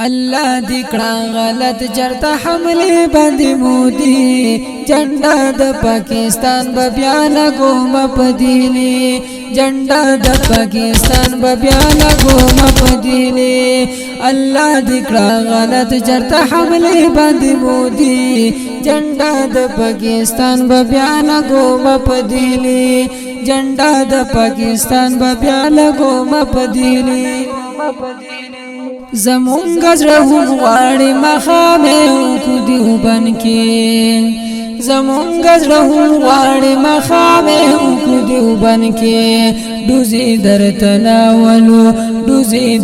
الله دې کړه غلط چرته حمله باندې مودي جنډا د پاکستان به بیا لګو مپدیلی جنډا د پاکستان به بیا لګو مپدیلی الله دې کړه غلط چرته حمله باندې مودي جنډا د پاکستان به بیا لګو مپدیلی جنډا د پاکستان به بیا لګو مپدیلی زمونږ زړه غواړي مخامه کو دیوبند کې زمونږ زړه غواړي مخامه کو دیوبند کې دوزي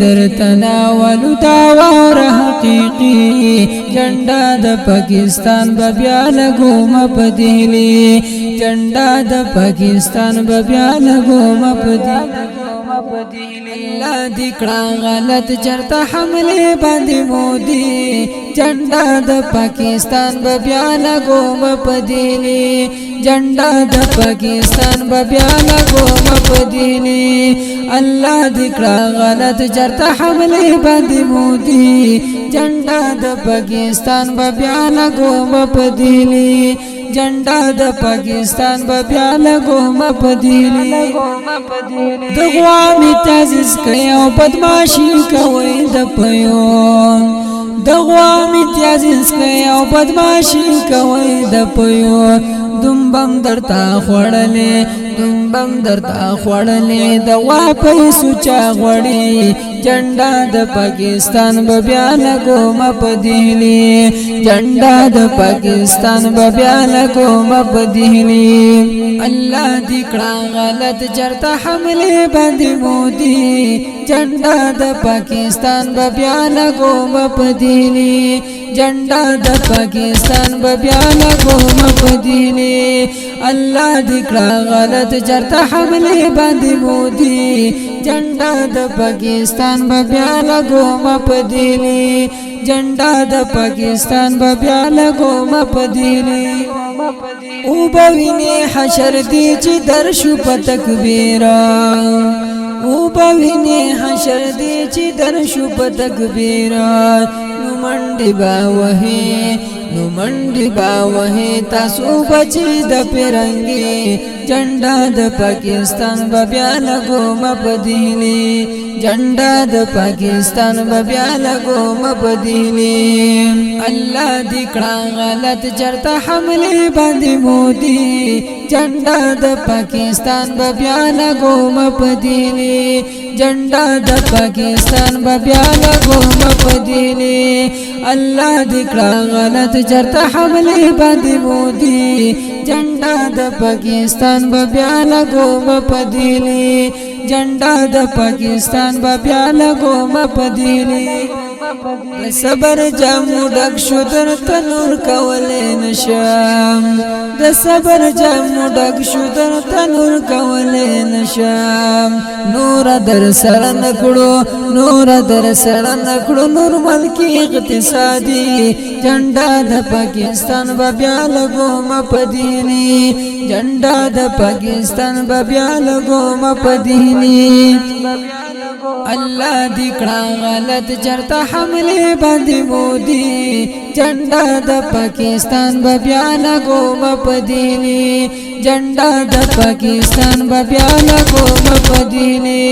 درتناولو دا ور حقيقي جنډا د پاکستان به بیا لګو مپدیلی جنډا د پاکستان به بیا لګو مپدیلی الله دې کړه غلط چرته حمله باندې مودي جنډا د پاکستان به بیا لګو مپدیلی جنډا د پاکستان به بیا لګو مپدیلی الله دې کړه غلط چرته حمله باندې مودي جنډا د پاکستان به بیا لګو مپدیلی جنډا د پاکستان به بیا لګو مپدیلی د غوامي تعزیز کوي او بدمعشي کوي د پیون د غوامي تعزیز کوي او بدمعشي کوي د پیون دمبم درتا خوړلې د واپي سوچا غړي جنډا د پاکستان به بیا لګو مپدیلی جنډا د پاکستان به بیا لګو مپدیلی الله دې کړه غلط چرته حمله باندې مودي جنډا د پاکستان به بیا لګو مپدیلی جنډا د پاکستان به بیا لګو مپدیلی الله دې کړه غلط چرته حمله باندې مودي جنډا د پاکستان به بیا لګو مپدیلی جنډا د پاکستان به بیا لګو مپدیلی او بوینه حشر دی چې درشو په تکبیر او بوینه حشر دی چې درشو په تکبیر نو منډي با وهي تاسو بچی د پیرنګي جنډا د پاکستان به بیا لګو مپدیلی جنډا د پاکستان به بیا لګو مپدیلی الله دې کړه غلط چرته حمله باندې مودي جنډا د پاکستان به بیا لګو مپدیلی جنډا د پاکستان به بیا لګو مپدیلی الله دې کړه غلط چرته حمله باندې مودي جنډا د پاکستان به بیا لګو مپدیلی جنډا د پاکستان به بیا لګو مپدیلی صبر جامو ډک شو در تنور کولې نشم د صبر جامو ډک شو در تنور کولې نشم نور در سره نکړو نور ملکی اقتصادي جنډا د پاکستان به بیا لګو مپدیلی جنډا د پاکستان به بیا لګو مپدیلی الله دې کړه غلط چرته حمله باندې مودي جنډا د پاکستان به بیا لګو مپدیلی جنډا د پاکستان به بیا لګو مپدیلی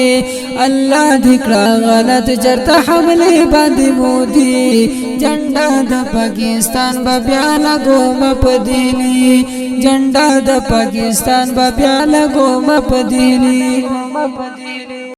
الله دې کړه غلط چرته حمله باندې مودي جنډا د پاکستان به بیا لګو مپدیلی جنډا د پاکستان به بیا لګو مپدیلی